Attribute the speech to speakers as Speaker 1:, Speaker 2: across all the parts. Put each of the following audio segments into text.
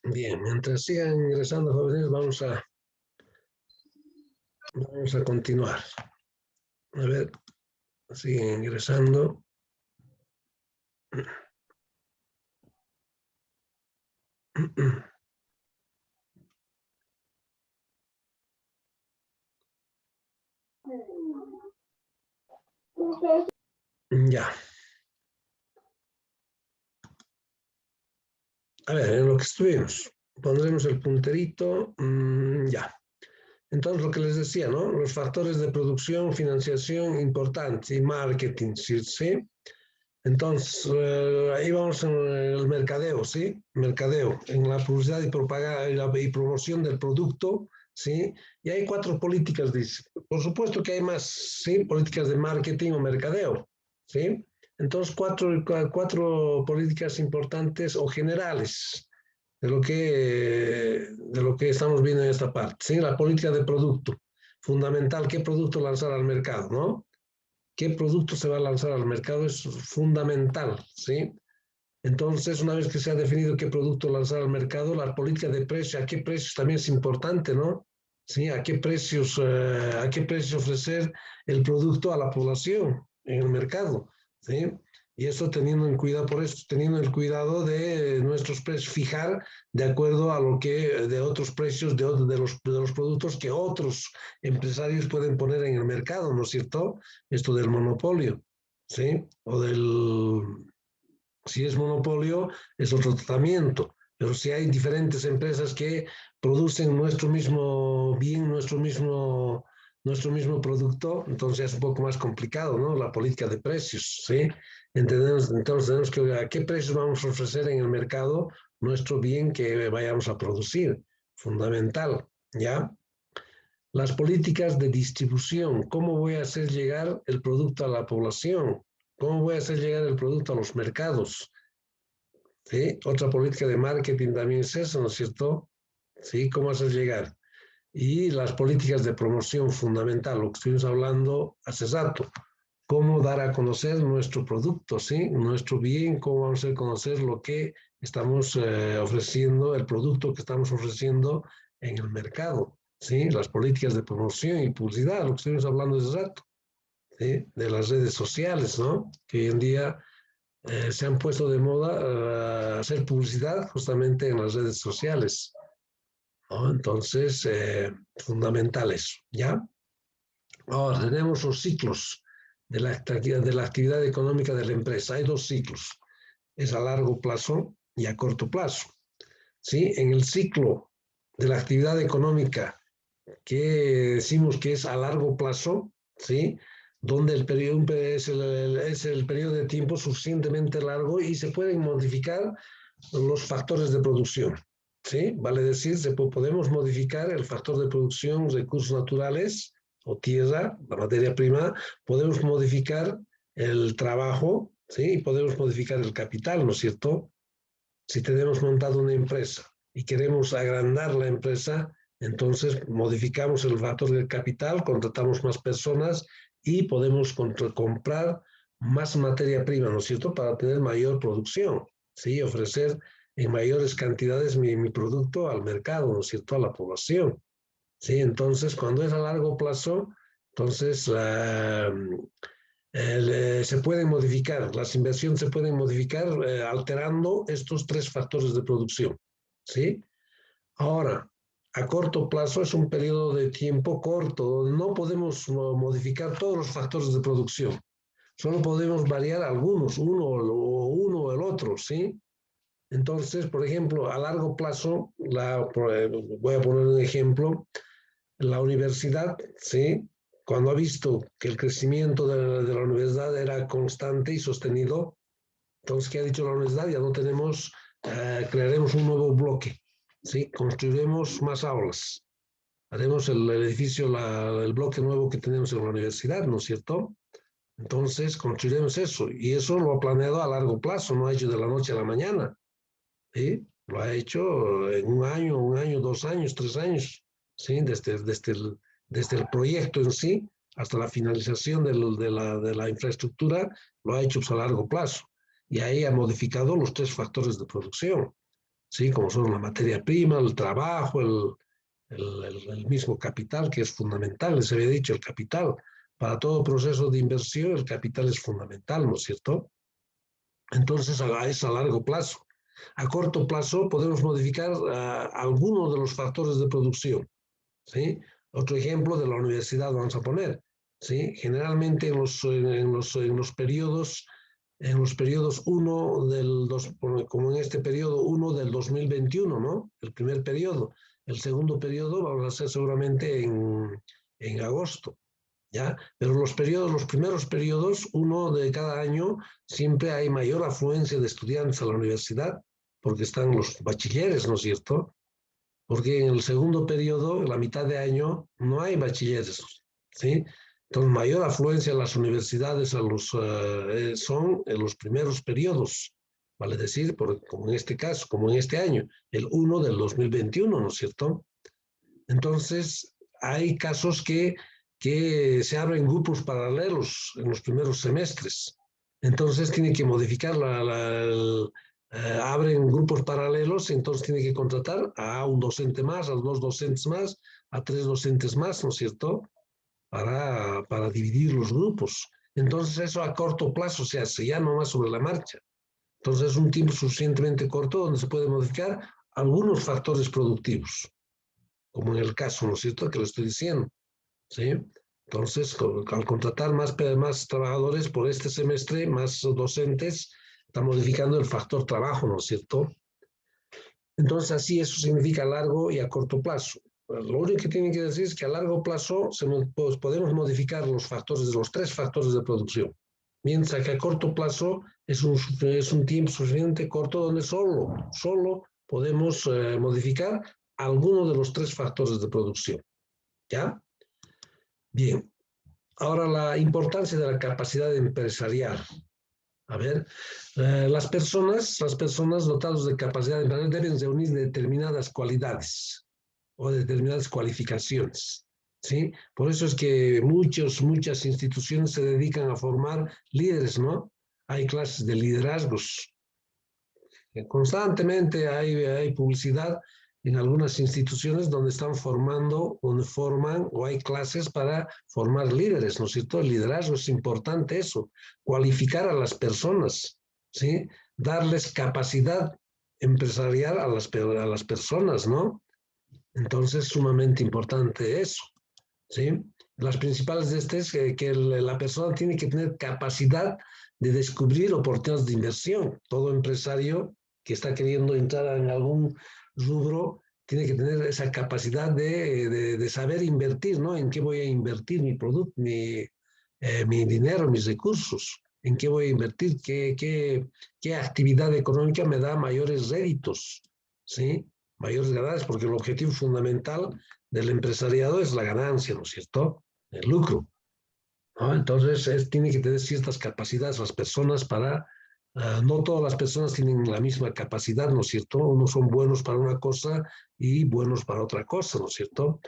Speaker 1: Bien, mientras sigan ingresando jóvenes, vamos a continuar. A ver, siguen ingresando. Ya. A ver, en lo que estuvimos, pondremos el punterito. Ya. Entonces, lo que les decía, ¿no? Los factores de producción, financiación importantes y marketing, ¿sí? ¿Sí? Entonces, ahí vamos en el mercadeo, ¿sí? Mercadeo, en la publicidad y propaganda y promoción del producto, ¿sí? Y hay cuatro políticas, dice. Por supuesto que hay más, ¿sí? Políticas de marketing o mercadeo, ¿sí? Entonces, cuatro políticas importantes o generales de lo que estamos viendo en esta parte, ¿sí? La política de producto, fundamental, qué producto lanzar al mercado, ¿no? Qué producto se va a lanzar al mercado es fundamental, ¿sí? Entonces, una vez que se ha definido qué producto lanzar al mercado, la política de precio, a qué precios también es importante, ¿no? Sí, a qué precios ofrecer el producto a la población en el mercado, ¿sí? Y eso teniendo en cuidado, por eso, teniendo el cuidado de nuestros precios, fijar de acuerdo a lo que, de otros precios de los productos que otros empresarios pueden poner en el mercado, ¿no es cierto? Esto del monopolio, ¿sí? Si es monopolio, es otro tratamiento. Pero si hay diferentes empresas que producen nuestro mismo bien, nuestro mismo producto, entonces es un poco más complicado, ¿no? La política de precios, ¿sí? Entonces tenemos que ver a qué precios vamos a ofrecer en el mercado nuestro bien que vayamos a producir. Fundamental, ¿ya? Las políticas de distribución, ¿cómo voy a hacer llegar el producto a la población? ¿Cómo voy a hacer llegar el producto a los mercados? ¿Sí? Otra política de marketing también es eso, ¿no es cierto? ¿Sí? ¿Cómo hacer llegar? Y las políticas de promoción fundamental, lo que estuvimos hablando hace rato, cómo dar a conocer nuestro producto, ¿sí? Nuestro bien, cómo vamos a hacer conocer lo que estamos ofreciendo, el producto que estamos ofreciendo en el mercado, ¿sí? Las políticas de promoción y publicidad, lo que estuvimos hablando hace rato, ¿sí? De las redes sociales, ¿no? Que hoy en día se han puesto de moda hacer publicidad justamente en las redes sociales, ¿no? Entonces, fundamentales, ¿ya? Ahora tenemos los ciclos de la actividad económica de la empresa. Hay dos ciclos, es a largo plazo y a corto plazo, ¿sí? En el ciclo de la actividad económica que decimos que es a largo plazo, ¿sí? Donde el periodo es el periodo de tiempo suficientemente largo y se pueden modificar los factores de producción, ¿sí? Vale decir, podemos modificar el factor de producción, recursos naturales o tierra, la materia prima, podemos modificar el trabajo, ¿sí? Y podemos modificar el capital, ¿no es cierto? Si tenemos montado una empresa y queremos agrandar la empresa, entonces modificamos el factor del capital, contratamos más personas y podemos comprar más materia prima, ¿no es cierto?, para tener mayor producción, ¿sí? Ofrecer en mayores cantidades mi producto al mercado, ¿no es cierto?, a la población, ¿sí? Entonces, cuando es a largo plazo, entonces se pueden modificar, las inversiones se pueden modificar alterando estos tres factores de producción, ¿sí? Ahora, a corto plazo es un periodo de tiempo corto, donde no podemos modificar todos los factores de producción, solo podemos variar algunos, uno o el otro, ¿sí? Entonces, por ejemplo, a largo plazo, voy a poner un ejemplo, la universidad, ¿sí? Cuando ha visto que el crecimiento de la universidad era constante y sostenido, entonces, ¿qué ha dicho la universidad? Ya no tenemos, crearemos un nuevo bloque, ¿sí? Construiremos más aulas, haremos el edificio, el bloque nuevo que tenemos en la universidad, ¿no es cierto? Entonces, construiremos eso, y eso lo ha planeado a largo plazo, no ha hecho de la noche a la mañana, ¿sí? Lo ha hecho en un año, 2 años, 3 años, ¿sí? desde el proyecto en sí hasta la finalización de la infraestructura, lo ha hecho pues, a largo plazo. Y ahí ha modificado los tres factores de producción, ¿sí? Como son la materia prima, el trabajo, el mismo capital, que es fundamental. Les había dicho, el capital. Para todo proceso de inversión, el capital es fundamental, ¿no es cierto? Entonces, es a largo plazo. A corto plazo podemos modificar algunos de los factores de producción, ¿sí? Otro ejemplo de la universidad vamos a poner, ¿sí? Generalmente en los periodos 1 del 2, como en este periodo 1 del 2021, ¿no? El primer periodo. El segundo periodo vamos a hacer seguramente en agosto, ¿ya? Pero los primeros periodos, uno de cada año, siempre hay mayor afluencia de estudiantes a la universidad, porque están los bachilleres, ¿no es cierto? Porque en el segundo periodo, en la mitad de año, no hay bachilleres, ¿sí? Entonces, mayor afluencia a las universidades son en los primeros periodos, vale decir, como en este caso, como en este año, el 1 del 2021, ¿no es cierto? Entonces, hay casos que se abren grupos paralelos en los primeros semestres. Entonces, tiene que modificar abren grupos paralelos, entonces tiene que contratar a un docente más, a dos docentes más, a tres docentes más, ¿no es cierto? Para dividir los grupos. Entonces, eso a corto plazo se hace, ya no más sobre la marcha. Entonces, es un tiempo suficientemente corto donde se puede modificar algunos factores productivos, como en el caso, ¿no es cierto?, que lo estoy diciendo, ¿sí? Entonces, al contratar más trabajadores por este semestre, más docentes, está modificando el factor trabajo, ¿no es cierto? Entonces, así eso significa a largo y a corto plazo. Lo único que tienen que decir es que a largo plazo pues, podemos modificar los tres factores de producción, mientras que a corto plazo es un tiempo suficientemente corto donde solo podemos modificar alguno de los tres factores de producción. ¿Ya? Bien. Ahora la importancia de la capacidad empresarial. A ver, las personas dotadas de capacidad empresarial deben reunir determinadas cualidades o determinadas cualificaciones, ¿sí? Por eso es que muchas instituciones se dedican a formar líderes, ¿no? Hay clases de liderazgos. Constantemente hay publicidad en algunas instituciones donde están formando, donde forman o hay clases para formar líderes, ¿no es cierto? El liderazgo es importante eso, cualificar a las personas, ¿sí? Darles capacidad empresarial a las personas, ¿no? Entonces, sumamente importante eso, ¿sí? Las principales de este es que la persona tiene que tener capacidad de descubrir oportunidades de inversión. Todo empresario que está queriendo entrar en algún rubro tiene que tener esa capacidad de saber invertir, ¿no? ¿En qué voy a invertir mi producto, mi dinero, mis recursos? ¿En qué voy a invertir? ¿Qué actividad económica me da mayores réditos? ¿Sí? Mayores ganancias, porque el objetivo fundamental del empresariado es la ganancia, ¿no es cierto? El lucro, ¿no? Entonces, tiene que tener ciertas capacidades las personas para, no todas las personas tienen la misma capacidad, ¿no es cierto? Unos son buenos para una cosa y buenos para otra cosa, ¿no es cierto?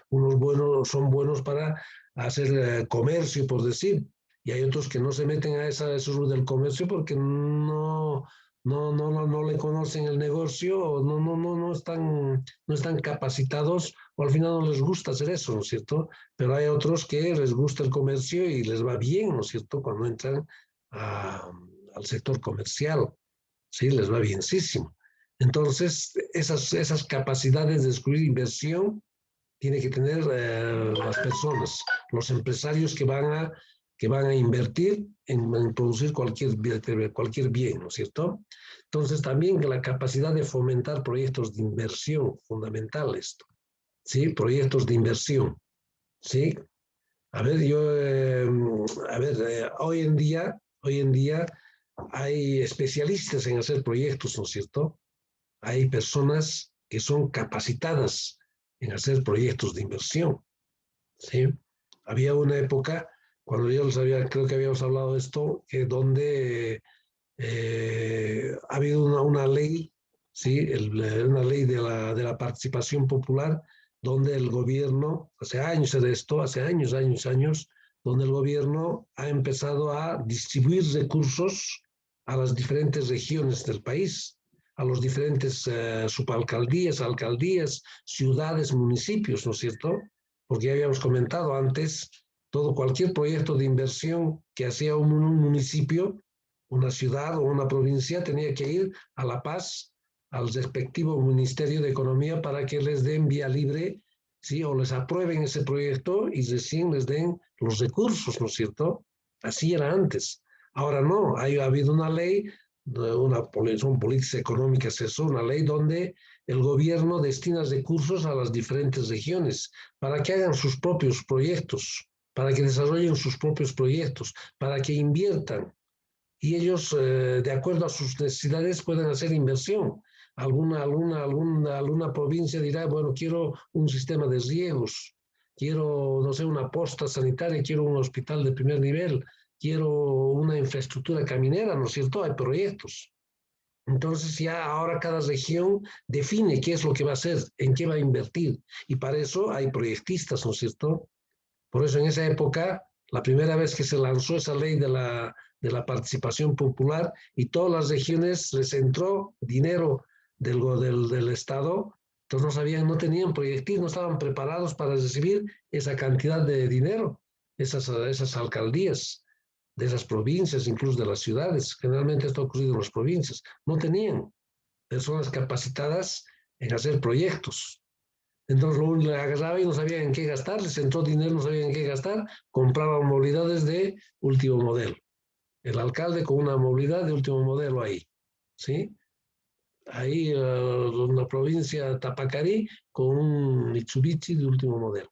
Speaker 1: Son buenos para hacer comercio, por decir, y hay otros que no se meten a eso del comercio porque no le conocen el negocio, o no están capacitados, o al final no les gusta hacer eso, ¿no es cierto? Pero hay otros que les gusta el comercio y les va bien, ¿no es cierto? Cuando entran al sector comercial, ¿sí? Les va bienísimo. Entonces, esas capacidades de descubrir inversión tiene que tener las personas, los empresarios que van a invertir en producir cualquier bien, ¿no es cierto? Entonces, también la capacidad de fomentar proyectos de inversión, fundamental esto, ¿sí? Proyectos de inversión, ¿sí? A ver, hoy en día hay especialistas en hacer proyectos, ¿no es cierto? Hay personas que son capacitadas en hacer proyectos de inversión, ¿sí? Había una época, cuando yo los había, creo que habíamos hablado de esto, donde ha habido una ley, ¿sí? Una ley de la participación popular, donde el gobierno, hace años de esto, hace años, donde el gobierno ha empezado a distribuir recursos a las diferentes regiones del país, a los diferentes subalcaldías, alcaldías, ciudades, municipios, ¿no es cierto? Porque ya habíamos comentado antes, cualquier proyecto de inversión que hacía un municipio, una ciudad o una provincia, tenía que ir a La Paz, al respectivo Ministerio de Economía, para que les den vía libre, ¿sí? O les aprueben ese proyecto y recién les den los recursos, ¿no es cierto? Así era antes. Ahora no, ha habido una ley, son políticas económicas, es una ley donde el gobierno destina recursos a las diferentes regiones para que hagan sus propios proyectos, para que desarrollen sus propios proyectos, para que inviertan y ellos, de acuerdo a sus necesidades, pueden hacer inversión. Alguna provincia dirá, bueno, quiero un sistema de riegos, quiero, no sé, una posta sanitaria, quiero un hospital de primer nivel, quiero una infraestructura caminera, ¿no es cierto? Hay proyectos. Entonces ya ahora cada región define qué es lo que va a hacer, en qué va a invertir. Y para eso hay proyectistas, ¿no es cierto? Por eso en esa época, la primera vez que se lanzó esa ley de la participación popular y todas las regiones les entró dinero del Estado, entonces no sabían, no tenían proyectos, no estaban preparados para recibir esa cantidad de dinero, esas alcaldías de esas provincias, incluso de las ciudades. Generalmente esto ha ocurrido en las provincias. No tenían personas capacitadas en hacer proyectos. Entonces lo único que agarraba y no sabían en qué gastar, les entró dinero, no sabían en qué gastar, compraban movilidades de último modelo. El alcalde con una movilidad de último modelo ahí, ¿sí? Ahí una provincia Tapacarí con un Mitsubishi de último modelo,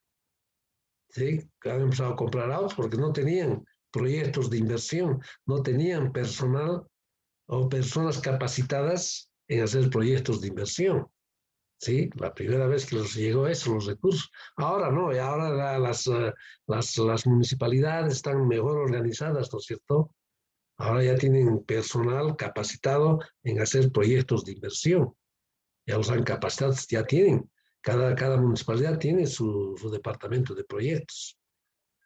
Speaker 1: ¿sí? Han empezado a comprar autos porque no tenían proyectos de inversión, no tenían personal o personas capacitadas en hacer proyectos de inversión. ¿Sí? La primera vez que les llegó eso, los recursos. Ahora no, y ahora las municipalidades están mejor organizadas, ¿no es cierto? Ahora ya tienen personal capacitado en hacer proyectos de inversión. Ya los han capacitado, ya tienen. Cada municipalidad tiene su departamento de proyectos,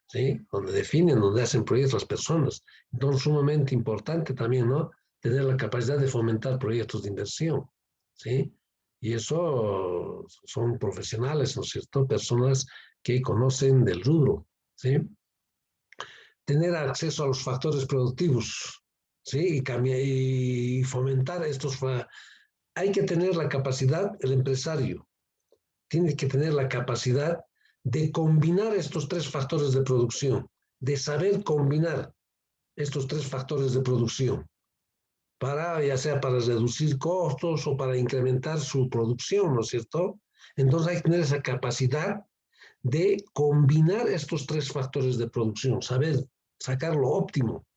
Speaker 1: ¿sí? Donde definen, donde hacen proyectos las personas. Entonces, sumamente importante también, ¿no? Tener la capacidad de fomentar proyectos de inversión, ¿sí? Y eso son profesionales, ¿no es cierto? Personas que conocen del rubro, ¿sí? Tener acceso a los factores productivos, ¿sí? Y fomentar estos. Hay que tener la capacidad, el empresario tiene que tener la capacidad de combinar estos tres factores de producción, de saber combinar estos tres factores de producción, ya sea para reducir costos o para incrementar su producción, ¿no es cierto? Entonces hay que tener esa capacidad de combinar estos tres factores de producción, saber sacar lo óptimo,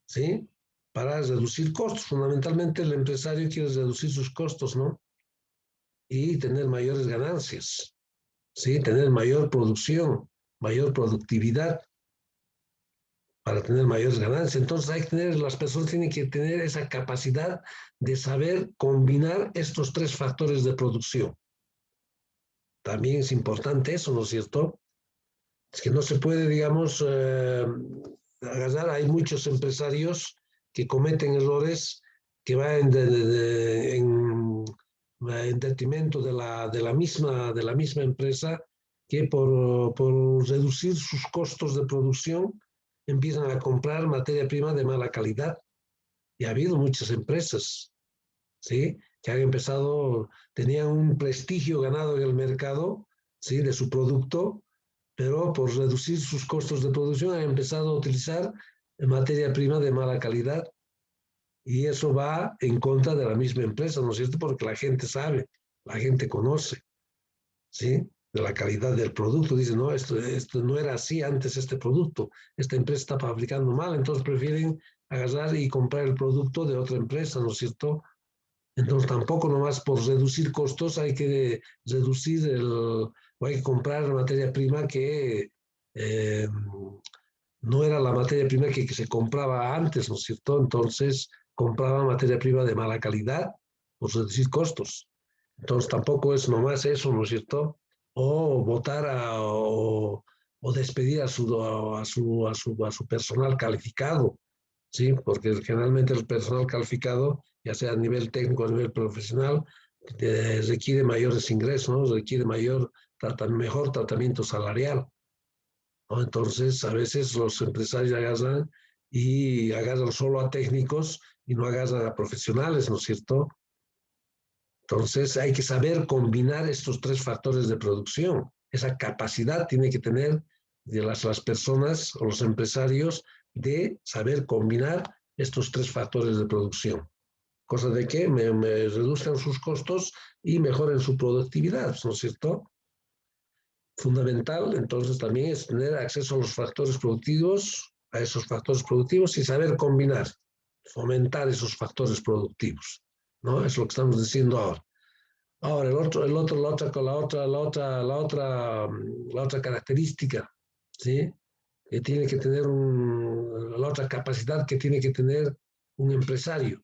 Speaker 1: ¿sí? Para reducir costos. Fundamentalmente el empresario quiere reducir sus costos, ¿no? Y tener mayores ganancias, ¿sí? Tener mayor producción, mayor productividad para tener mayores ganancias. Entonces las personas tienen que tener esa capacidad de saber combinar estos tres factores de producción. También es importante eso, ¿no es cierto? Es que no se puede, digamos, agarrar. Hay muchos empresarios que cometen errores que van en detrimento de la misma empresa, que por reducir sus costos de producción empiezan a comprar materia prima de mala calidad. Y ha habido muchas empresas, ¿sí? Que han empezado, tenían un prestigio ganado en el mercado, ¿sí? De su producto, pero por reducir sus costos de producción han empezado a utilizar materia prima de mala calidad. Y eso va en contra de la misma empresa, ¿no es cierto? Porque la gente sabe, la gente conoce, ¿sí? De la calidad del producto. Dice, no, esto no era así antes este producto. Esta empresa está fabricando mal, entonces prefieren agarrar y comprar el producto de otra empresa, ¿no es cierto? Entonces tampoco nomás por reducir costos hay que reducir o hay que comprar materia prima que no era la materia prima que se compraba antes, ¿no es cierto? Entonces compraba materia prima de mala calidad por reducir costos. Entonces tampoco es nomás eso, ¿no es cierto? o votar o despedir a su personal calificado, ¿sí? Porque generalmente el personal calificado, ya sea a nivel técnico o a nivel profesional, requiere mayores ingresos, ¿no? Requiere mejor tratamiento salarial, ¿no? Entonces, a veces los empresarios agarran solo a técnicos y no agarran a profesionales, ¿no es cierto? Entonces, hay que saber combinar estos tres factores de producción. Esa capacidad tiene que tener de las personas o los empresarios de saber combinar estos tres factores de producción. Cosa de que me reduzcan sus costos y mejoren su productividad, ¿no es cierto? Fundamental, entonces, también es tener acceso a los factores productivos, a esos factores productivos y saber combinar, fomentar esos factores productivos, ¿no? Es lo que estamos diciendo ahora. Ahora, la otra característica, ¿sí? Que tiene que tener la otra capacidad que tiene que tener un empresario.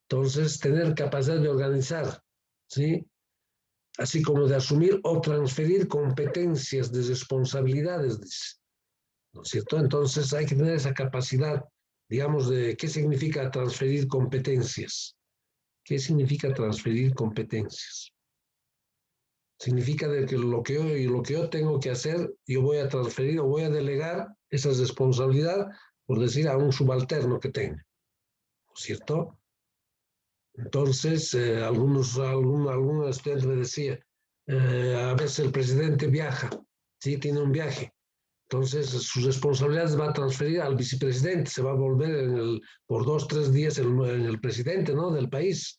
Speaker 1: Entonces, tener capacidad de organizar, ¿sí? Así como de asumir o transferir competencias de responsabilidades, ¿no es cierto? Entonces, hay que tener esa capacidad, digamos, de qué significa transferir competencias. ¿Qué significa transferir competencias? Significa de que lo que yo tengo que hacer, yo voy a transferir o voy a delegar esa responsabilidad, por decir, a un subalterno que tenga, ¿no es cierto? Entonces, algún estudiante me decía, a veces el presidente viaja, sí, tiene un viaje, entonces sus responsabilidades va a transferir al vicepresidente, se va a volver por 2, 3 días en el presidente, ¿no? Del país.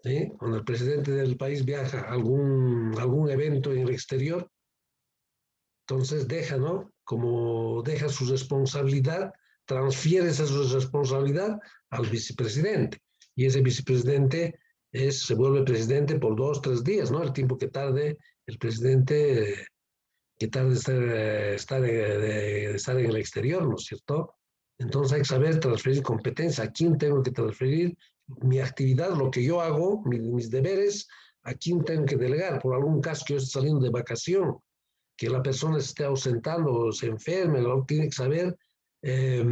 Speaker 1: ¿Sí? Cuando el presidente del país viaja a algún evento en el exterior, entonces deja, ¿no? Como deja su responsabilidad, transfiere esa su responsabilidad al vicepresidente. Y ese vicepresidente se vuelve presidente por 2, 3 días, ¿no? El tiempo que tarde el presidente, que tarde estar en el exterior, ¿no es cierto? Entonces hay que saber transferir competencia. ¿A quién tengo que transferir mi actividad, lo que yo hago, mis deberes? ¿A quién tengo que delegar? Por algún caso que yo esté saliendo de vacación, que la persona se esté ausentando o se enferme, lo tiene que saber eh,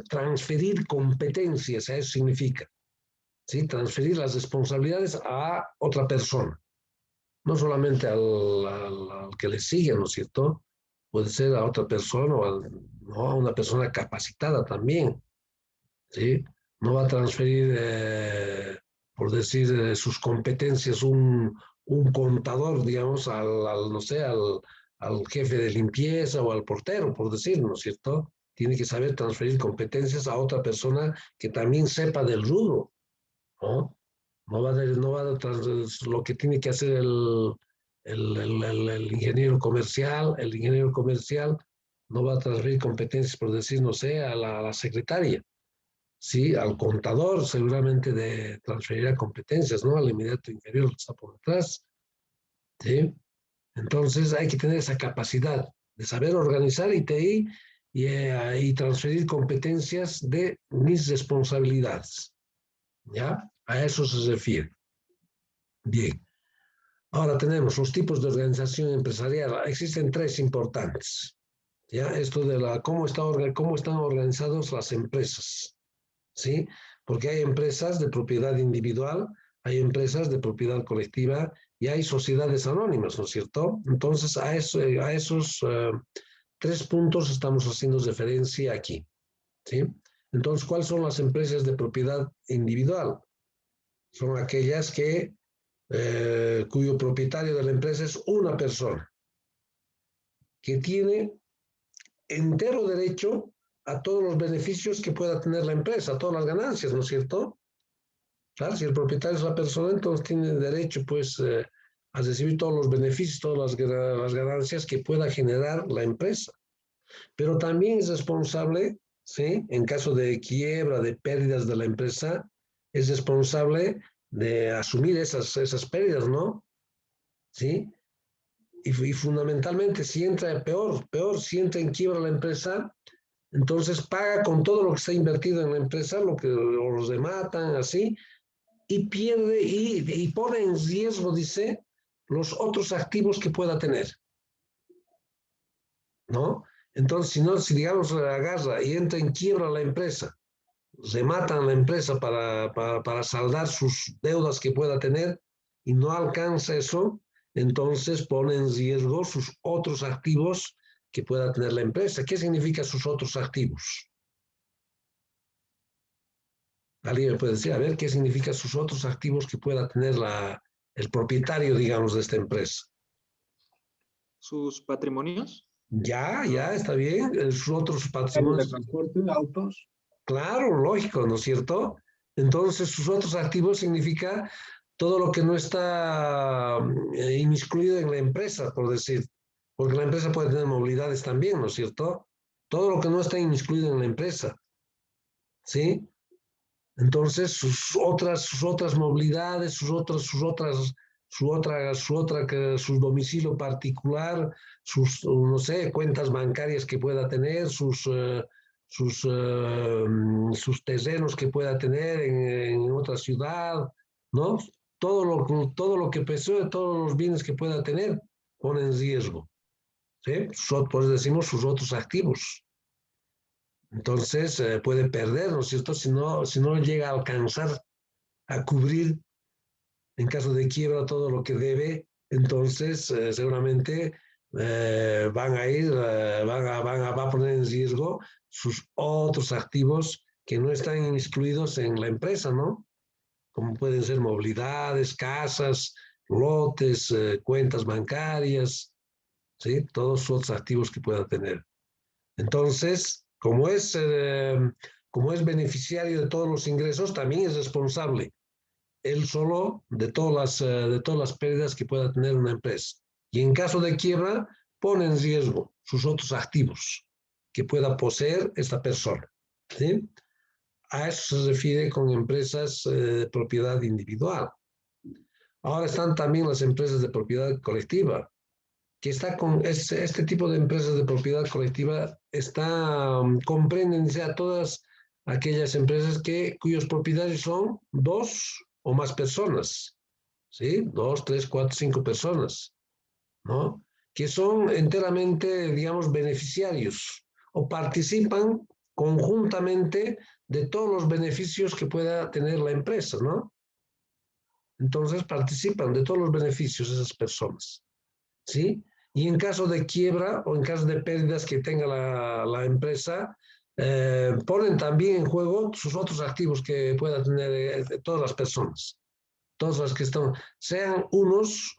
Speaker 1: transferir competencias, a eso significa, ¿sí? Transferir las responsabilidades a otra persona, no solamente al que le sigue, ¿no es cierto? Puede ser a otra persona o ¿no? A una persona capacitada también, ¿sí? No va a transferir, por decir, sus competencias un contador, digamos, no sé, al jefe de limpieza o al portero, por decir, ¿no es cierto? Tiene que saber transferir competencias a otra persona que también sepa del rubro, ¿no? No va a lo que tiene que hacer el ingeniero comercial. El ingeniero comercial no va a transferir competencias, por decir, no sé, a la secretaria. Sí, al contador seguramente transferirá competencias, ¿no? Al inmediato inferior que está por detrás, ¿sí? Entonces hay que tener esa capacidad de saber organizar y transferir competencias de mis responsabilidades, ¿ya? A eso se refiere. Bien. Ahora tenemos los tipos de organización empresarial. Existen tres importantes, ¿ya? Esto de cómo están organizadas las empresas, ¿sí? Porque hay empresas de propiedad individual, hay empresas de propiedad colectiva y hay sociedades anónimas, ¿no es cierto? Entonces, a esos tres puntos estamos haciendo referencia aquí, ¿sí? Entonces, ¿cuáles son las empresas de propiedad individual? Son aquellas cuyo propietario de la empresa es una persona, que tiene entero derecho a todos los beneficios que pueda tener la empresa, a todas las ganancias, ¿no es cierto? Claro, si el propietario es la persona, entonces tiene derecho, pues, a recibir todos los beneficios, todas las ganancias que pueda generar la empresa. Pero también es responsable, ¿sí? En caso de quiebra, de pérdidas de la empresa, es responsable de asumir esas pérdidas, ¿no? ¿Sí? Y fundamentalmente, si entra peor, si entra en quiebra la empresa, entonces paga con todo lo que está invertido en la empresa, lo que los rematan, así, y pierde y pone en riesgo, dice, los otros activos que pueda tener, ¿no? Entonces, si no, si digamos agarra y entra en quiebra la empresa, rematan la empresa para saldar sus deudas que pueda tener y no alcanza eso, entonces pone en riesgo sus otros activos que pueda tener la empresa. ¿Qué significa sus otros activos? ¿Alguien me puede decir, a ver, qué significa sus otros activos que pueda tener el propietario, digamos, de esta empresa?
Speaker 2: ¿Sus patrimonios?
Speaker 1: Ya, está bien. Sus otros
Speaker 3: Medios de
Speaker 1: patrimonios.
Speaker 3: transporte, autos.
Speaker 1: Claro, lógico, ¿no es cierto? Entonces, sus otros activos significa todo lo que no está inmiscuido en la empresa, por decir, porque la empresa puede tener movilidades también, ¿no es cierto? Todo lo que no está inmiscuido en la empresa, ¿sí? Entonces, sus otras movilidades, su domicilio particular, no sé, cuentas bancarias que pueda tener, sus terrenos que pueda tener en otra ciudad, ¿no? Todo lo que posee, todos los bienes que pueda tener, pone en riesgo, ¿sí? Por eso decimos sus otros activos. Entonces puede perder, ¿no es cierto? Si no llega a alcanzar a cubrir en caso de quiebra todo lo que debe, entonces seguramente va a poner en riesgo sus otros activos que no están incluidos en la empresa, ¿no? Como pueden ser movilidades, casas, lotes, cuentas bancarias, ¿sí? Todos sus otros activos que pueda tener. Entonces, como es beneficiario de todos los ingresos, también es responsable él solo de todas las pérdidas que pueda tener una empresa. Y en caso de quiebra, pone en riesgo sus otros activos que pueda poseer esta persona, ¿sí? A eso se refiere con empresas de propiedad individual. Ahora están también las empresas de propiedad colectiva, que este tipo de empresas de propiedad colectiva comprenden ya todas aquellas empresas cuyos propietarios son dos o más personas, ¿sí? Dos, tres, cuatro, cinco personas, ¿no? Que son enteramente, digamos, beneficiarios o participan conjuntamente de todos los beneficios que pueda tener la empresa, ¿no? Entonces participan de todos los beneficios esas personas, ¿sí? Y en caso de quiebra o en caso de pérdidas que tenga la empresa, ponen también en juego sus otros activos que pueda tener todas las personas, todas las que están, sean unos,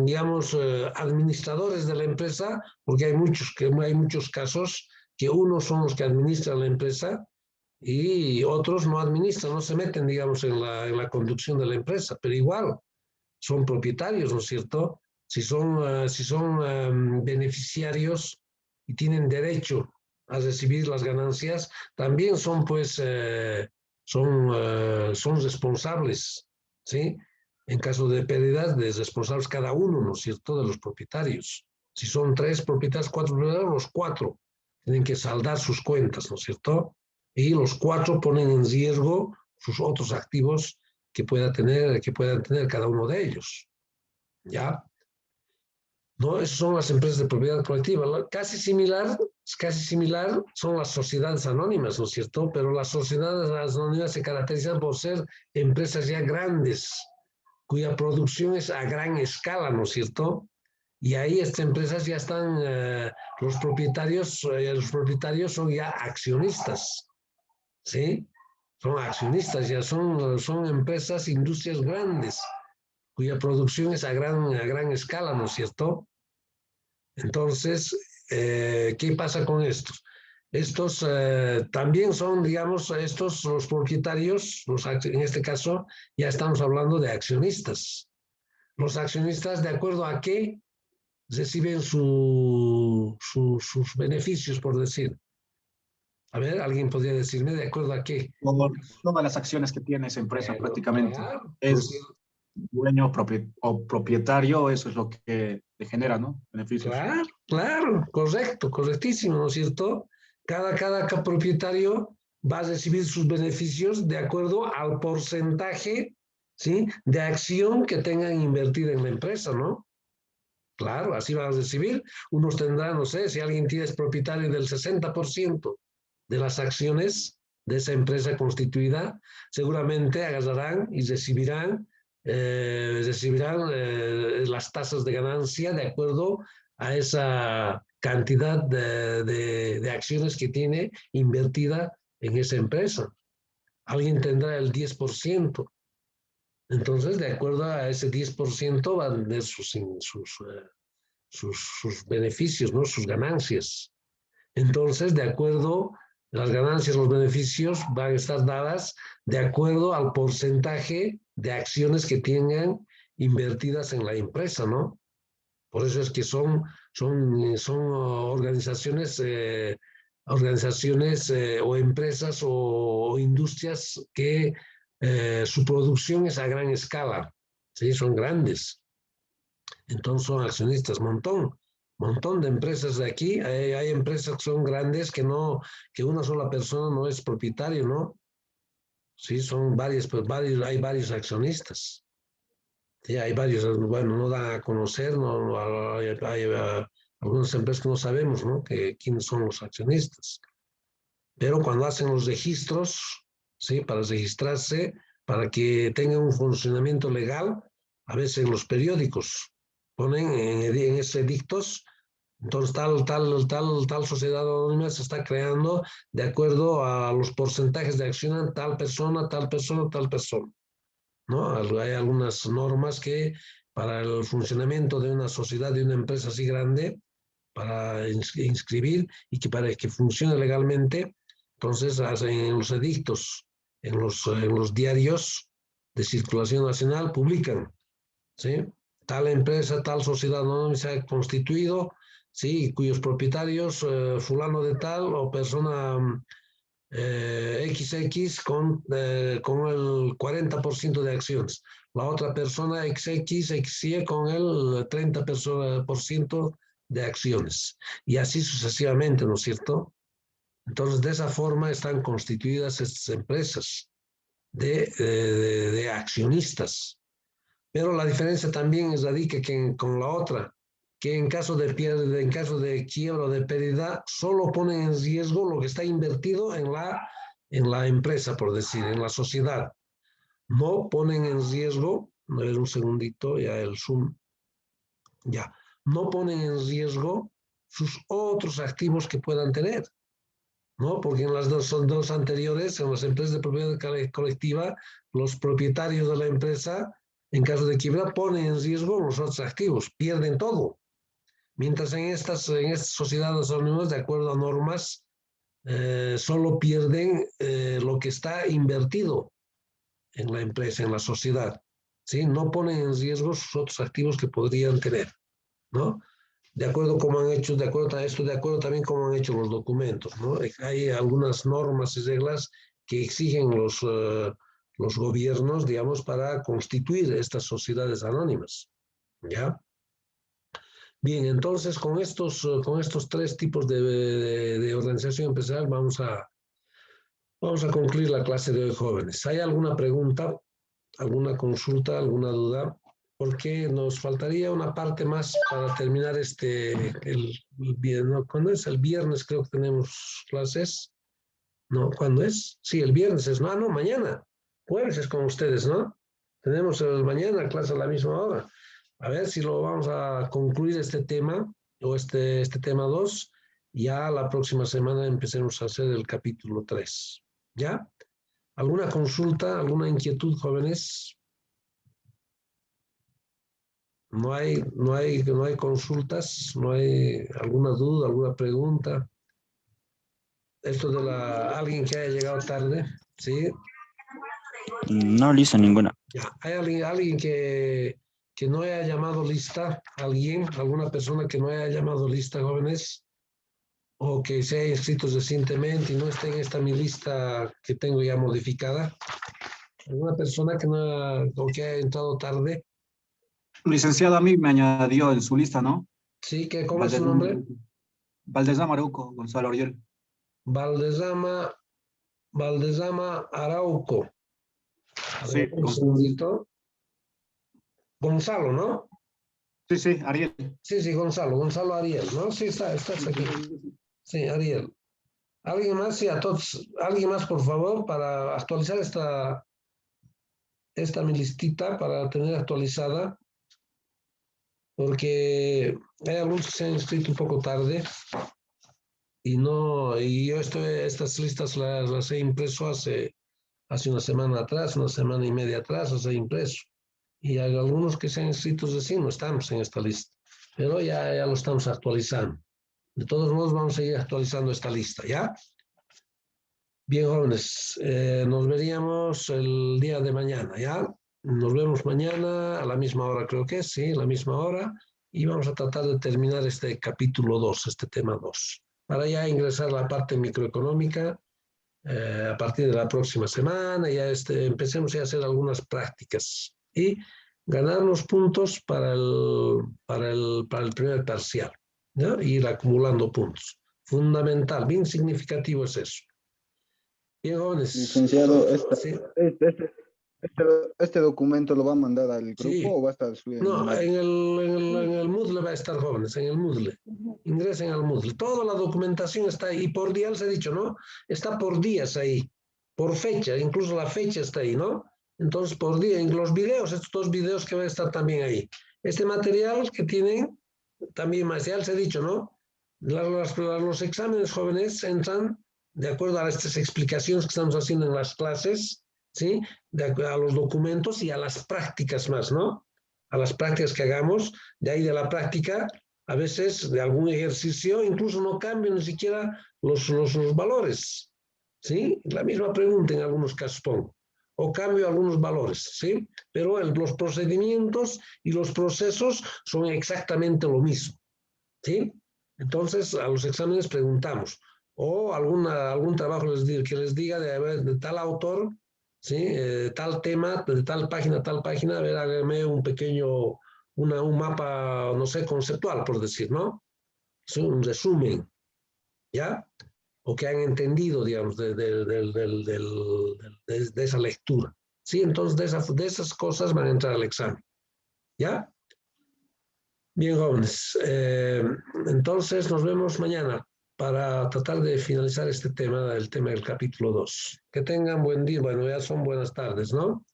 Speaker 1: digamos, administradores de la empresa, porque hay muchos casos que unos son los que administran la empresa y otros no administran, no se meten, digamos, en la conducción de la empresa, pero igual son propietarios, ¿no es cierto? Si son beneficiarios y tienen derecho a recibir las ganancias, también son responsables, ¿sí? En caso de pérdidas, de responsables cada uno, ¿no es cierto?, de los propietarios. Si son 3 propietarios, 4 propietarios, los 4 tienen que saldar sus cuentas, ¿no es cierto? Y los 4 ponen en riesgo sus otros activos que puedan tener cada uno de ellos. ¿Ya? ¿No? Esas son las empresas de propiedad colectiva. Casi similar son las sociedades anónimas, ¿no es cierto? Pero las sociedades anónimas se caracterizan por ser empresas ya grandes, cuya producción es a gran escala, ¿no es cierto? Y ahí estas empresas ya están, los propietarios son ya accionistas, ¿sí? Son accionistas, ya son empresas, industrias grandes, cuya producción es a gran escala, ¿no es cierto? Entonces, ¿qué pasa con estos? Estos también son, digamos, los propietarios, en este caso ya estamos hablando de accionistas. Los accionistas, ¿de acuerdo a qué reciben sus beneficios, por decir? A ver, ¿alguien podría decirme de acuerdo a qué?
Speaker 3: Por todas las acciones que tiene esa empresa prácticamente.
Speaker 1: Claro,
Speaker 3: Es dueño o propietario, eso es lo que le genera, ¿no? Beneficios.
Speaker 1: Claro, correcto, correctísimo, ¿no es cierto? Cada propietario va a recibir sus beneficios de acuerdo al porcentaje ¿sí? De acción que tengan invertida en la empresa, ¿no? Claro, así van a recibir. Unos tendrán, no sé, si alguien es propietario del 60% de las acciones de esa empresa constituida, seguramente agarrarán y recibirán las tasas de ganancia de acuerdo a esa cantidad de acciones que tiene invertida en esa empresa. Alguien tendrá el 10%. Entonces, de acuerdo a ese 10% van a tener sus beneficios, ¿no? Sus ganancias. Entonces, de acuerdo, las ganancias, los beneficios van a estar dadas de acuerdo al porcentaje de acciones que tengan invertidas en la empresa, ¿no? Por eso es que son organizaciones, o empresas o industrias que su producción es a gran escala, ¿sí? Son grandes. Entonces son accionistas, montón de empresas de aquí. Hay empresas que son grandes que una sola persona no es propietario, ¿no? Sí, son varias, pues hay varios accionistas. Sí, hay varios, bueno, no da a conocer, hay algunas empresas que no sabemos, ¿no? Quiénes son los accionistas. Pero cuando hacen los registros, ¿sí? Para registrarse, para que tengan un funcionamiento legal, a veces en los periódicos ponen en ese edictos, entonces tal sociedad anónima se está creando de acuerdo a los porcentajes de acción en tal persona, tal persona, tal persona, ¿no? Hay algunas normas que para el funcionamiento de una sociedad, de una empresa así grande, para inscribir y que para que funcione legalmente, entonces en los edictos, en los diarios de circulación nacional publican, ¿sí? Tal empresa, tal sociedad anónima se ha constituido, ¿sí? Cuyos propietarios, fulano de tal o persona XX con el 40% de acciones. La otra persona XY con el 30% de acciones. Y así sucesivamente, ¿no es cierto? Entonces, de esa forma están constituidas estas empresas de accionistas. Pero la diferencia también radica con la otra, que en caso de quiebra o de pérdida, solo ponen en riesgo lo que está invertido en la empresa, por decir, en la sociedad. No ponen en riesgo, a ver un segundito, ya el Zoom, ya, no ponen en riesgo sus otros activos que puedan tener, ¿no? Porque en las dos anteriores, en las empresas de propiedad colectiva, los propietarios de la empresa, en caso de quiebra, ponen en riesgo los otros activos, pierden todo. Mientras en estas sociedades anónimas, de acuerdo a normas, solo pierden lo que está invertido en la empresa, en la sociedad, ¿sí? No ponen en riesgo sus otros activos que podrían tener, ¿no? De acuerdo como han hecho, de acuerdo a esto, de acuerdo también como han hecho los documentos, ¿no? Hay algunas normas y reglas que exigen los gobiernos, digamos, para constituir estas sociedades anónimas, ¿ya? Bien, entonces con estos tres tipos de organización empresarial vamos a concluir la clase de hoy, jóvenes. ¿Hay alguna pregunta, alguna consulta, alguna duda? Porque nos faltaría una parte más para terminar el viernes, ¿no? ¿Cuándo es? El viernes creo que tenemos clases. ¿No? ¿Cuándo es? Sí, el viernes es, no, mañana. Jueves es con ustedes, ¿no? Tenemos el mañana clase a la misma hora. A ver si lo vamos a concluir este tema, o este tema 2, ya la próxima semana empecemos a hacer el capítulo 3. ¿Ya? ¿Alguna consulta, alguna inquietud, jóvenes? No hay consultas, no hay alguna duda, alguna pregunta. Esto de alguien que haya llegado tarde, ¿sí?
Speaker 4: No, listo, ninguna.
Speaker 1: Ya. ¿Hay alguien que no haya llamado lista? ¿Alguna persona que no haya llamado lista, jóvenes? ¿O que se haya inscrito recientemente y no esté en esta mi lista que tengo ya modificada? ¿Alguna persona o que haya entrado tarde?
Speaker 3: Licenciado, a mí me añadió en su lista, ¿no?
Speaker 1: Sí, ¿cómo es su nombre?
Speaker 3: Valdezama Arauco, Gonzalo Oriol.
Speaker 1: Valdezama Arauco. A
Speaker 3: Sí,
Speaker 1: ver, un segundito. Gonzalo, ¿no?
Speaker 3: Sí, sí, Ariel.
Speaker 1: Sí, Gonzalo Ariel, ¿no? Sí, estás aquí. Sí, Ariel. ¿Alguien más? Sí, a todos. ¿Alguien más, por favor, para actualizar esta mi listita, para tener actualizada? Porque hay algunos que se han inscrito un poco tarde y yo estas listas las he impreso hace una semana atrás, una semana y media atrás, las he impreso. Y hay algunos que se han inscrito recién, no estamos en esta lista, pero ya lo estamos actualizando. De todos modos, vamos a seguir actualizando esta lista, ¿ya? Bien, jóvenes, nos veríamos el día de mañana, ¿ya? Nos vemos mañana a la misma hora, creo que sí, a la misma hora, y vamos a tratar de terminar este capítulo 2, este tema 2, para ya ingresar a la parte microeconómica a partir de la próxima semana, ya empecemos a hacer algunas prácticas y ganarnos puntos para el primer parcial, ¿ya? Ir acumulando puntos. Fundamental, bien significativo es eso. Bien, jóvenes.
Speaker 5: Licenciado,
Speaker 1: Sí.
Speaker 5: este documento lo va a mandar al grupo
Speaker 1: Sí.
Speaker 5: o va a estar subido
Speaker 1: No,
Speaker 5: en
Speaker 1: en el Moodle va a estar, jóvenes, en el Moodle. Ingresen al Moodle. Toda la documentación está ahí. Y por día, les he dicho, ¿no? Está por días ahí. Por fecha, incluso la fecha está ahí, ¿no? Entonces, por día, en los videos, estos 2 videos que van a estar también ahí. Este material que tienen, también más, ya les he dicho, ¿no? Los exámenes, jóvenes, entran de acuerdo a estas explicaciones que estamos haciendo en las clases, ¿sí? A los documentos y a las prácticas más, ¿no? A las prácticas que hagamos, de ahí de la práctica, a veces de algún ejercicio, incluso no cambian ni siquiera los valores, ¿sí? La misma pregunta en algunos casos pongo, o cambio algunos valores, ¿sí? Pero los procedimientos y los procesos son exactamente lo mismo, ¿sí? Entonces, a los exámenes preguntamos, o algún trabajo que les diga de tal autor, ¿sí? Tal tema, de tal página, a ver, hágame un pequeño, un mapa, no sé, conceptual, por decir, ¿no? Sí, un resumen, ¿ya? O que han entendido, digamos, de esa lectura. ¿Sí? Entonces, de esas cosas van a entrar al examen, ¿ya? Bien, jóvenes. Entonces, nos vemos mañana para tratar de finalizar este tema, el tema del capítulo 2. Que tengan buen día. Bueno, ya son buenas tardes, ¿no?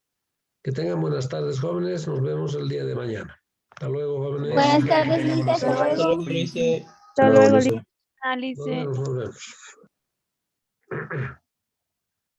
Speaker 1: Que tengan buenas tardes, jóvenes. Nos vemos el día de mañana. Hasta luego, jóvenes.
Speaker 6: Buenas tardes,
Speaker 3: Tengan
Speaker 6: Lice.
Speaker 3: buenas
Speaker 6: Hasta
Speaker 3: tardes.
Speaker 6: luego.
Speaker 7: Lice.
Speaker 6: Hasta luego,
Speaker 7: Lice.
Speaker 6: Lice.
Speaker 1: Nos vemos.